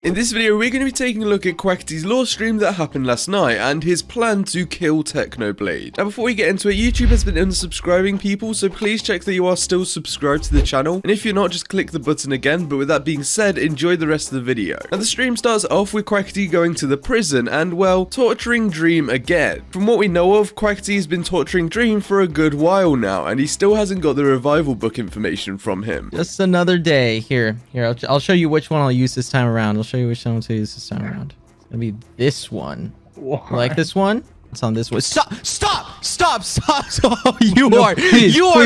In this video, we're going to be taking a look at Quackity's lore stream that happened last night and his plan to kill Technoblade. Now, before we get into it, YouTube has been unsubscribing people, so please check that you are still subscribed to the channel. And if you're not, just click the button again. But with that being said, enjoy the rest of the video. Now, the stream starts off with Quackity going to the prison and, well, torturing Dream again. From what we know of, Quackity has been torturing Dream for a good while now, and he still hasn't got the revival book information from him. Just another day. Here, I'll show you which one I'll use this time around. I'll show you which one to use this time around. It's gonna be this one. What? You like this one? It's on this one. Stop! Oh, you are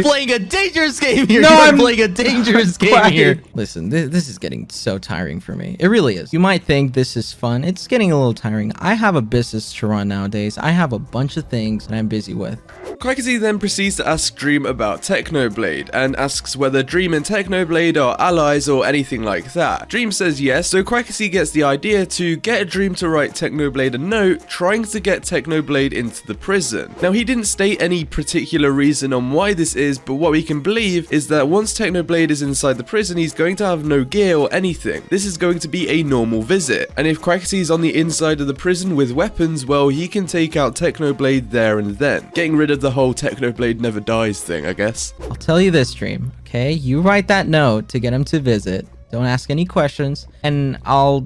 playing a dangerous game here. I'm playing a dangerous game here. Listen, this is getting so tiring for me. It really is. You might think this is fun. It's getting a little tiring. I have a business to run nowadays. I have a bunch of things that I'm busy with. Quackity then proceeds to ask Dream about Technoblade and asks whether Dream and Technoblade are allies or anything like that. Dream says yes, so Quackity gets the idea to get Dream to write Technoblade a note trying to get Technoblade into the prison. Now, he didn't state any particular reason on why this is, but what we can believe is that once Technoblade is inside the prison, he's going to have no gear or anything. This is going to be a normal visit, and if Quackity is on the inside of the prison with weapons, well, he can take out Technoblade there and then, getting rid of the whole Technoblade never dies thing, I guess. I'll tell you this, Dream, okay? You write that note to get him to visit. Don't ask any questions, and I'll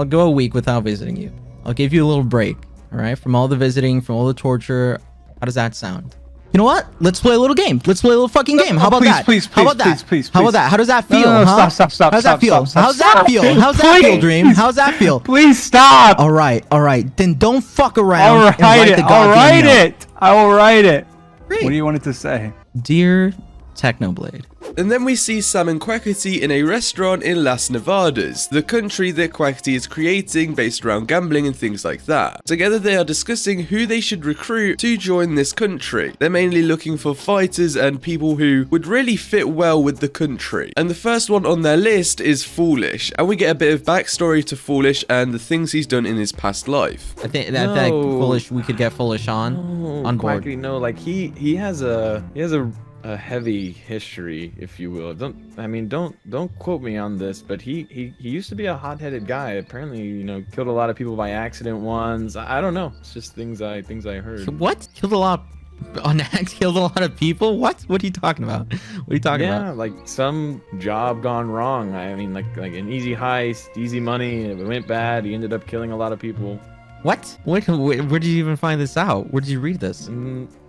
go a week without visiting you. I'll give you a little break, all right? From all the visiting, from all the torture. How does that sound? You know what? Let's play a little game. Let's play a little fucking game. How about that? How about that? How about that? How does that feel? No, stop. How does that feel? How's that feel? How's that feel, Dream? How's that feel? Please stop. All right. Then don't fuck around. I'll write it. I will write it. Great. What do you want it to say? Dear Technoblade. And then we see Sam and Quackity in a restaurant in Las Nevadas, the country that Quackity is creating based around gambling and things like that. Together they are discussing who they should recruit to join this country. They're mainly looking for fighters and people who would really fit well with the country. And the first one on their list is Foolish, and we get a bit of backstory to Foolish and the things he's done in his past life. I think Foolish, we could get Foolish on board. Quackity, no, like he has a heavy history, if you will. Don't quote me on this, but he used to be a hot-headed guy. Apparently, you know, killed a lot of people by accident once. I don't know. It's just things I heard. What? Killed a lot of people? What are you talking about? What are you talking about? Yeah, like some job gone wrong. I mean, like an easy heist, easy money. It went bad. He ended up killing a lot of people. What? Where did you even find this out? Where did you read this?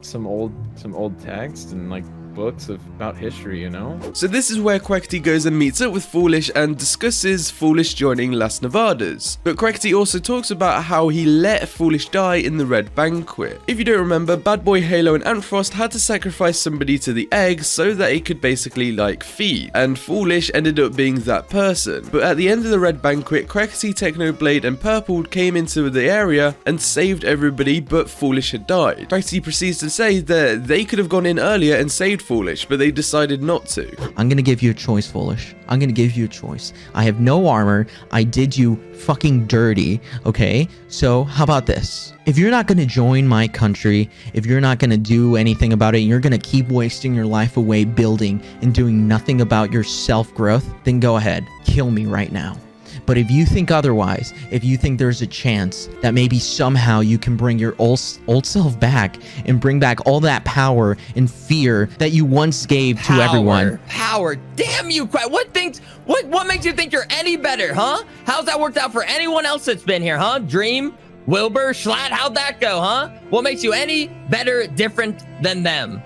Some old text and like books about history, you know? So this is where Quackity goes and meets up with Foolish and discusses Foolish joining Las Nevadas. But Quackity also talks about how he let Foolish die in the Red Banquet. If you don't remember, Bad Boy, Halo and Antfrost had to sacrifice somebody to the egg so that it could basically like feed, and Foolish ended up being that person. But at the end of the Red Banquet, Quackity, Technoblade and Purple came into the area and saved everybody, but Foolish had died. Quackity proceeds to say that they could have gone in earlier and saved Foolish, but they decided not to. I'm gonna give you a choice, Foolish. I'm gonna give you a choice. I have no armor. I did you fucking dirty, okay? So how about this? If you're not gonna join my country, if you're not gonna do anything about it, you're gonna keep wasting your life away building and doing nothing about your self-growth, then go ahead, kill me right now. But if you think otherwise, if you think there's a chance that maybe somehow you can bring your old self back and bring back all that power and fear that you once gave to everyone. Power. Damn you, what makes you think you're any better, huh? How's that worked out for anyone else that's been here, huh? Dream, Wilbur, Schlatt, how'd that go, huh? What makes you any better, different than them?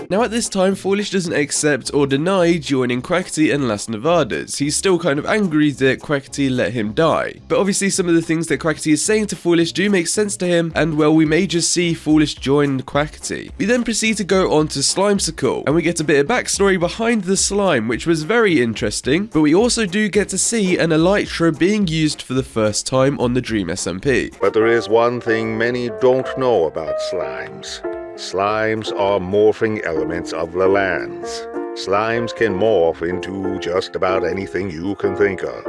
Now at this time, Foolish doesn't accept or deny joining Quackity and Las Nevadas. He's still kind of angry that Quackity let him die. But obviously some of the things that Quackity is saying to Foolish do make sense to him, and well, we may just see Foolish join Quackity. We then proceed to go on to Slimecicle, and we get a bit of backstory behind the slime, which was very interesting, but we also do get to see an elytra being used for the first time on the Dream SMP. But there is one thing many don't know about slimes. Slimes are morphing elements of the lands. Slimes can morph into just about anything you can think of.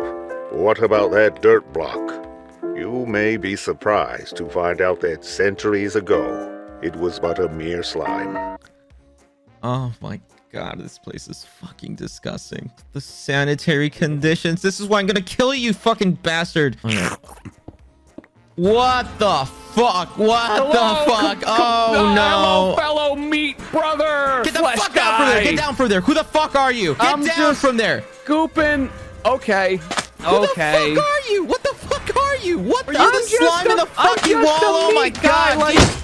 What about that dirt block? You may be surprised to find out that centuries ago, it was but a mere slime. Oh my God, this place is fucking disgusting. The sanitary conditions. This is why I'm gonna kill you, fucking bastard. What the fuck? What the fuck? Oh no. Hello, fellow meat brother. Get the fuck down from there. Get down from there. Who the fuck are you? Get I'm down just from there. Scooping. Okay. Who the fuck are you? What the fuck are you? What the slime in the fucking wall? Oh my god.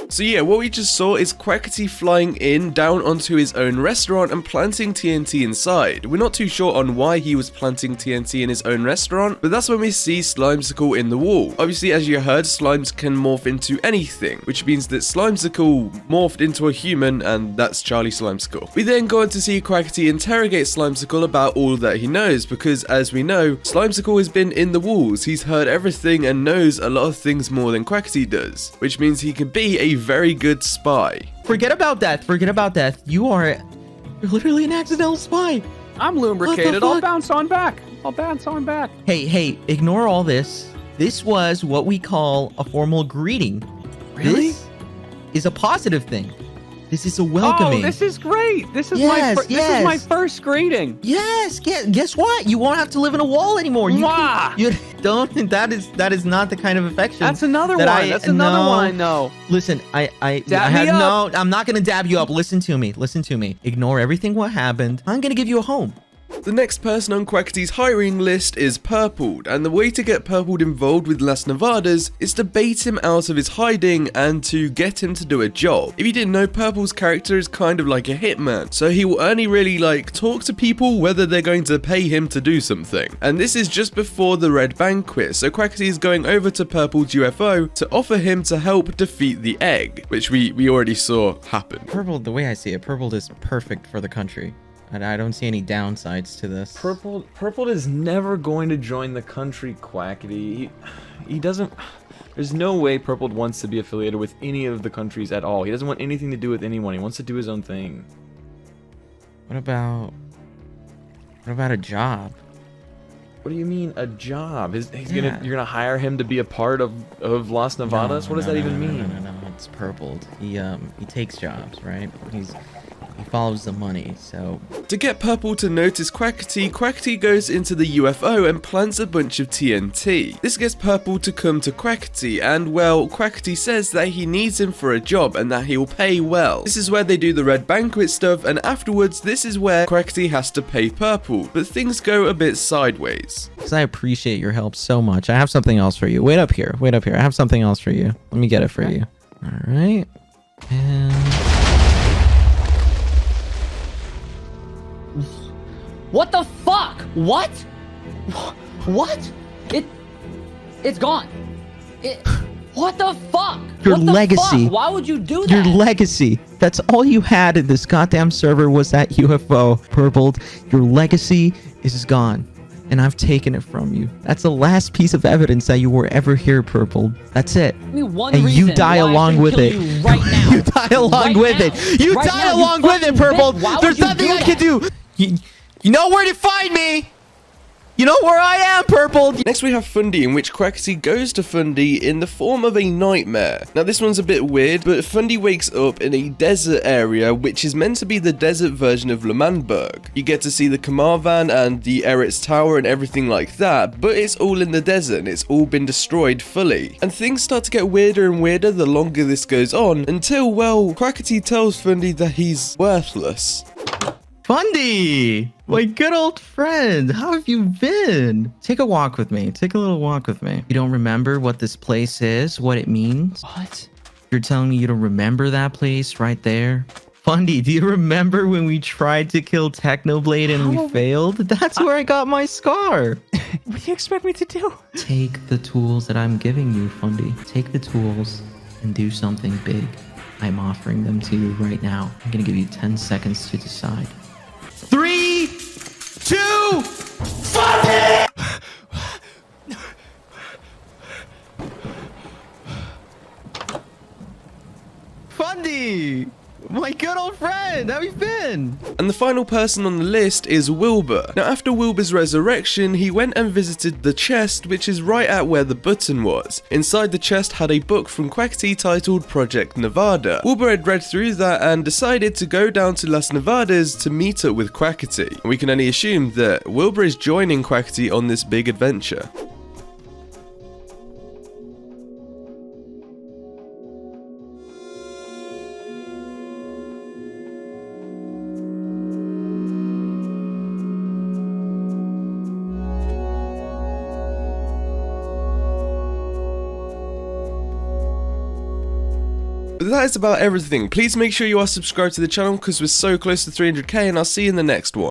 So yeah, what we just saw is Quackity flying in down onto his own restaurant and planting TNT inside. We're not too sure on why he was planting TNT in his own restaurant, but that's when we see Slimecicle in the wall. Obviously, as you heard, slimes can morph into anything, which means that Slimecicle morphed into a human, and that's Charlie Slimecicle. We then go on to see Quackity interrogate Slimecicle about all that he knows, because as we know, Slimecicle has been in the walls. He's heard everything and knows a lot of things more than Quackity does, which means he can be a very good spy. Forget about death. Forget about death. You're literally an accidental spy. I'm lubricated. I'll bounce on back. Hey, ignore all this. This was what we call a formal greeting. Really? This is a positive thing. This is a welcoming. Oh, this is great. This is Yes, this is my first greeting. Yes, guess what? You won't have to live in a wall anymore. You don't. That is not the kind of affection. That's another one. That's another one I know. Listen, I Dab have me up. no. I'm not gonna dab you up. Listen to me. Listen to me. Ignore everything what happened. I'm gonna give you a home. The next person on Quackity's hiring list is Purpled, and the way to get Purpled involved with Las Nevadas is to bait him out of his hiding and to get him to do a job. If you didn't know, Purple's character is kind of like a hitman, so he will only really talk to people whether they're going to pay him to do something. And this is just before the Red Banquet, so Quackity is going over to Purple's UFO to offer him to help defeat the egg, which we already saw happen. Purple, the way I see it, Purple is perfect for the country. And I don't see any downsides to this. Purple is never going to join the country, Quackity. He doesn't. There's no way Purple wants to be affiliated with any of the countries at all. He doesn't want anything to do with anyone. He wants to do his own thing. What about a job? What do you mean a job? You're gonna hire him to be a part of Las Nevadas? What does that even mean? No, it's Purpled. He takes jobs, right? He follows the money, so... To get Purple to notice Quackity, Quackity goes into the UFO and plants a bunch of TNT. This gets Purple to come to Quackity, and well, Quackity says that he needs him for a job and that he'll pay well. This is where they do the Red Banquet stuff, and afterwards, this is where Quackity has to pay Purple, but things go a bit sideways. Because I appreciate your help so much. I have something else for you. Wait up here. I have something else for you. Let me get it for you. Alright. And... What the fuck? What? What? It's gone. What the fuck? Your What the legacy. fuck? Why would you do that? Your legacy. That's all you had in this goddamn server was that UFO, Purpled. Your legacy is gone. And I've taken it from you. That's the last piece of evidence that you were ever here, Purpled. That's it. Give me one And you reason die why I along should with kill it. you right now. You die along Right with now. it. You Right die now, you along with it, fucking Purpled. bitch. Why would There's you nothing do I can that? do. You know where to find me. You know where I am, Purpled. Next we have Fundy, in which Quackity goes to Fundy in the form of a nightmare. Now this one's a bit weird, but Fundy wakes up in a desert area which is meant to be the desert version of L'Manberg. You get to see the Kamar van and the Eretz Tower and everything like that, but it's all in the desert and it's all been destroyed fully. And things start to get weirder and weirder the longer this goes on, until, well, Quackity tells Fundy that he's worthless. Fundy, my good old friend, how have you been? Take a walk with me. Take a little walk with me. You don't remember what this place is, what it means? What? You're telling me you don't remember that place right there? Fundy, do you remember when we tried to kill Technoblade and we failed? That's where I got my scar. What do you expect me to do? Take the tools that I'm giving you, Fundy. Take the tools and do something big. I'm offering them to you right now. I'm gonna give you 10 seconds to decide. 3, 2, Fundy! Fundy! My my good old friend. How you been? And the final person on the list is Wilbur. Now, after Wilbur's resurrection, he went and visited the chest, which is right at where the button was. Inside the chest had a book from Quackity titled Project Nevada. Wilbur had read through that and decided to go down to Las Nevadas to meet up with Quackity. And we can only assume that Wilbur is joining Quackity on this big adventure. But that is about everything. Please make sure you are subscribed to the channel because we're so close to 300k, and I'll see you in the next one.